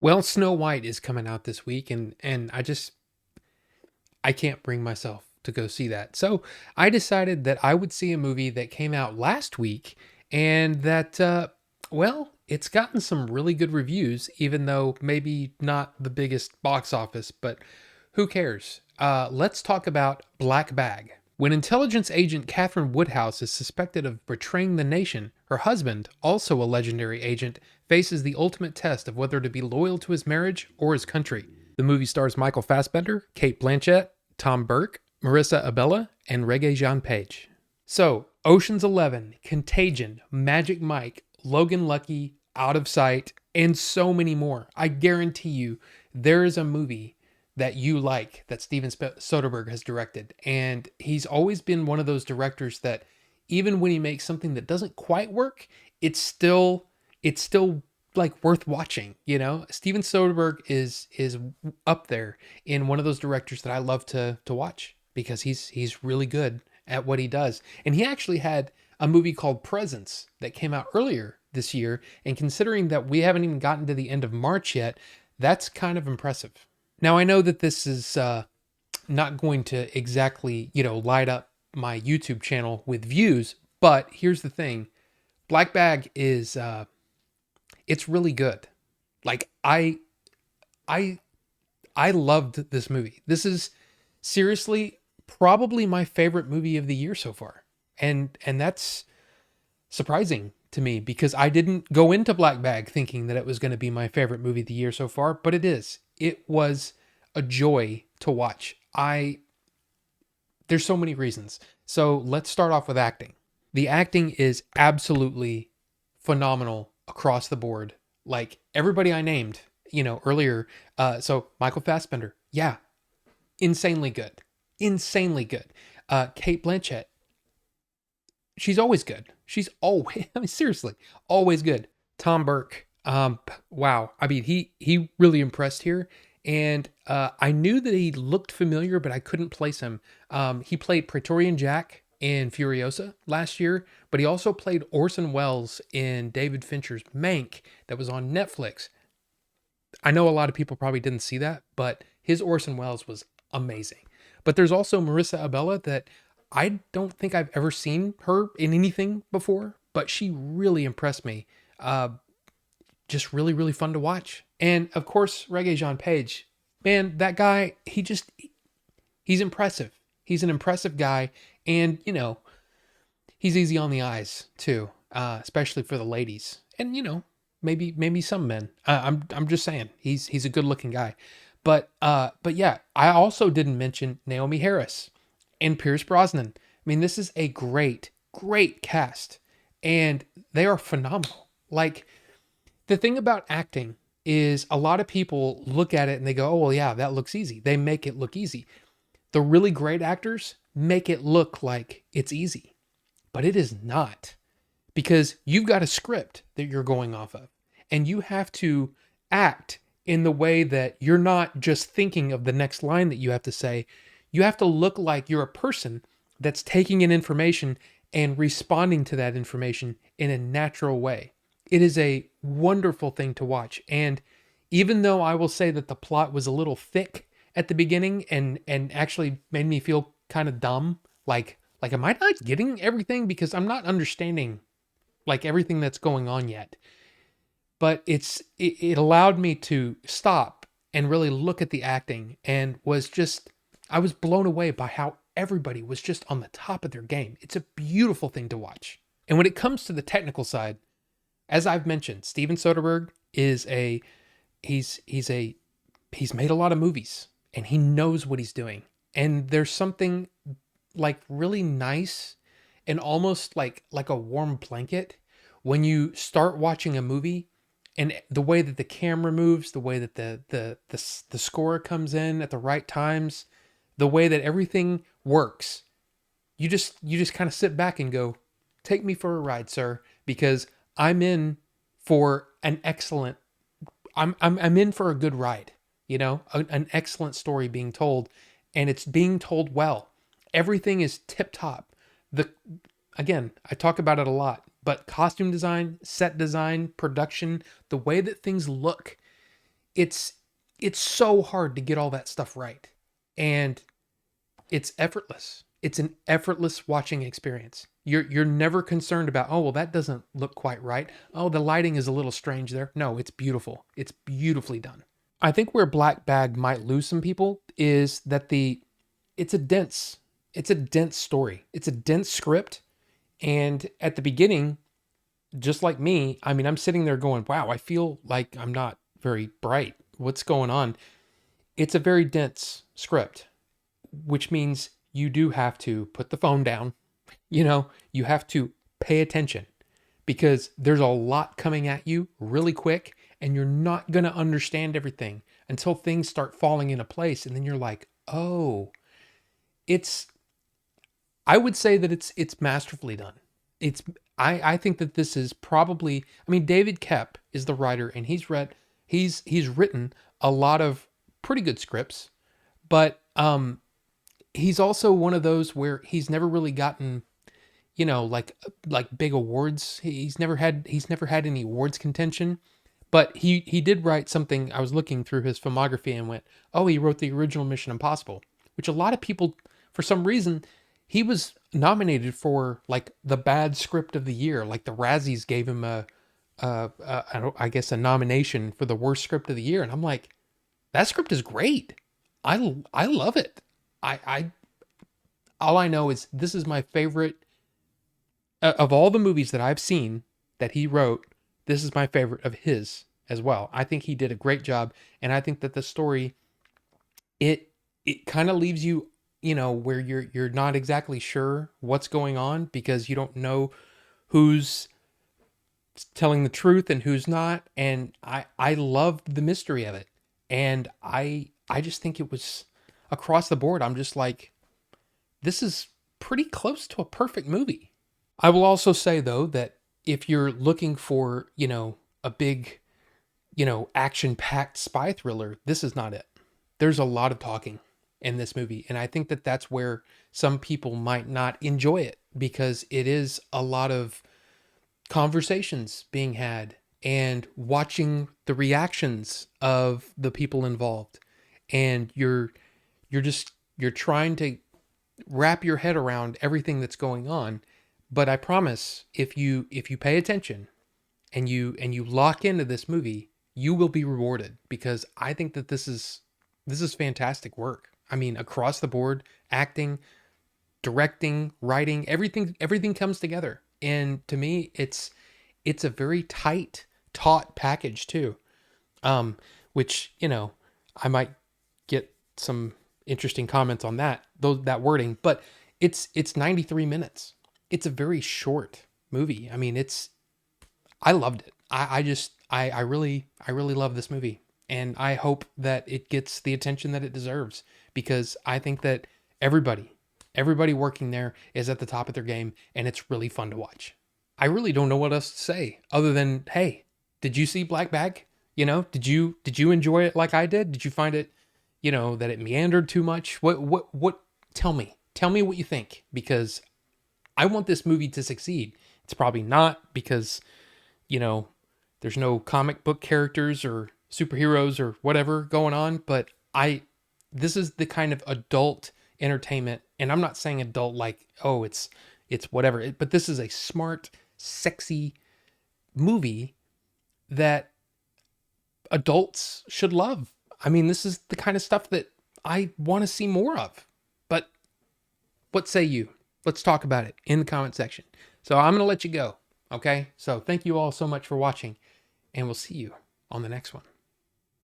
Well, Snow White is coming out this week, and I can't bring myself to go see that. So I decided that I would see a movie that came out last week, and that well, it's gotten some really good reviews, even though maybe not the biggest box office, but who cares? Let's talk about Black Bag. When intelligence agent Kathryn Woodhouse is suspected of betraying the nation, her husband, also a legendary agent, faces the ultimate test of whether to be loyal to his marriage or his country. The movie stars Michael Fassbender, Cate Blanchett, Tom Burke, Marisa Abela, and Regé-Jean Page. So, Ocean's 11, Contagion, Magic Mike, Logan Lucky, Out of Sight, and so many more. I guarantee you there is a movie that you like that Steven Soderbergh has directed. And he's always been one of those directors that even when he makes something that doesn't quite work, it's still like worth watching, you know? Steven Soderbergh is up there in one of those directors that I love to watch because he's really good at what he does. And he actually had a movie called Presence that came out earlier this year, and considering that we haven't even gotten to the end of March yet, that's kind of impressive. Now I know that this is not going to exactly, light up my YouTube channel with views, but here's the thing: Black Bag is it's really good. Like I I loved this movie. This is seriously probably my favorite movie of the year so far. And that's surprising to me because I didn't go into Black Bag thinking that it was going to be my favorite movie of the year so far, but it is. It was a joy to watch. I There's so many reasons. So let's start off with acting. The acting is absolutely phenomenal across the board. Like everybody I named, earlier. So Michael Fassbender, yeah, insanely good, insanely good. Cate Blanchett, she's always good. She's always, I mean, seriously, always good. Tom Burke, wow. I mean, he really impressed here, and I knew that he looked familiar, but I couldn't place him. He played Praetorian Jack in Furiosa last year, but he also played Orson Welles in David Fincher's Mank that was on Netflix. I know a lot of people probably didn't see that, but his Orson Welles was amazing. But there's also Marisa Abela that I don't think I've ever seen her in anything before, but she really impressed me. Uh, just really, really fun to watch. And of course, Regé-Jean Page, man, that guy, he's impressive. He's an impressive guy. And, he's easy on the eyes too, especially for the ladies. And, maybe some men. I'm just saying he's a good looking guy. But yeah, I also didn't mention Naomi Harris and Pierce Brosnan. I mean, this is a great cast, and they are phenomenal. Like the thing about acting is a lot of people look at it and they go, "Oh well, yeah, that looks easy." They make it look easy. The really great actors make it look like it's easy, but it is not because you've got a script that you're going off of and you have to act in the way that you're not just thinking of the next line that you have to say. You have to look like you're a person that's taking in information and responding to that information in a natural way. It is a wonderful thing to watch. And even though I will say that the plot was a little thick at the beginning and actually made me feel kind of dumb, like am I not getting everything because I'm not understanding like everything that's going on yet. But it allowed me to stop and really look at the acting and I was blown away by how everybody was just on the top of their game. It's a beautiful thing to watch. And when it comes to the technical side, as I've mentioned, Steven Soderbergh is a he's a he's made a lot of movies and he knows what he's doing. And there's something like really nice and almost like a warm blanket when you start watching a movie and the way that the camera moves, the way that the score comes in at the right times, the way that everything works. You just kind of sit back and go, "Take me for a ride, sir," because I'm in for an excellent I'm in for a good ride, an excellent story being told, and it's being told well. Everything is tip top. The Again, I talk about it a lot, but costume design, set design, production, the way that things look, it's it's so hard to get all that stuff right. And it's effortless. It's an effortless watching experience. You're never concerned about, oh well, that doesn't look quite right. Oh, the lighting is a little strange there. No, it's beautiful. It's beautifully done. I think where Black Bag might lose some people is that it's a dense it's a dense story. It's a dense script. And at the beginning, just like me, I mean, I'm sitting there going, wow, I feel like I'm not very bright. What's going on? It's a very dense script, which means you do have to put the phone down. You have to pay attention because there's a lot coming at you really quick and you're not going to understand everything until things start falling into place. And then you're like, oh, it's, I would say that it's masterfully done. It's I think that this is probably, I mean, David Koepp is the writer and he's written a lot of pretty good scripts, but he's also one of those where he's never really gotten, like big awards. He's never had any awards contention, but he did write something. I was looking through his filmography and went, oh, he wrote the original Mission Impossible, which a lot of people, for some reason, he was nominated for like the bad script of the year. Like the Razzies gave him I guess a nomination for the worst script of the year. And I'm like, that script is great. I love it. I all I know is this is my favorite of all the movies that I've seen that he wrote. This is my favorite of his as well. I think he did a great job, and I think that the story it kind of leaves you, where you're not exactly sure what's going on because you don't know who's telling the truth and who's not. And I loved the mystery of it, and I just think it was across the board. I'm just like, this is pretty close to a perfect movie. I will also say though that if you're looking for, a big, action-packed spy thriller, this is not it. There's a lot of talking in this movie, and I think that that's where some people might not enjoy it because it is a lot of conversations being had and watching the reactions of the people involved, and you're trying to wrap your head around everything that's going on. But I promise, if you pay attention and you lock into this movie, you will be rewarded because I think that this is fantastic work. I mean, across the board, acting, directing, writing, everything comes together. And to me, it's a very tight, taut package too. Which, I might get some interesting comments on that wording, but it's 93 minutes. It's a very short movie. I mean, I loved it. I really love this movie, and I hope that it gets the attention that it deserves because I think that everybody working there is at the top of their game, and it's really fun to watch. I really don't know what else to say other than, hey, did you see Black Bag? Did you enjoy it like I did? Did you find it, that it meandered too much? What tell me what you think, because I want this movie to succeed. It's probably not because, there's no comic book characters or superheroes or whatever going on, but this is the kind of adult entertainment, and I'm not saying adult like, oh, it's whatever, but this is a smart, sexy movie that adults should love. I mean, this is the kind of stuff that I want to see more of. But what say you? Let's talk about it in the comment section. So I'm going to let you go. Okay. So thank you all so much for watching, and we'll see you on the next one.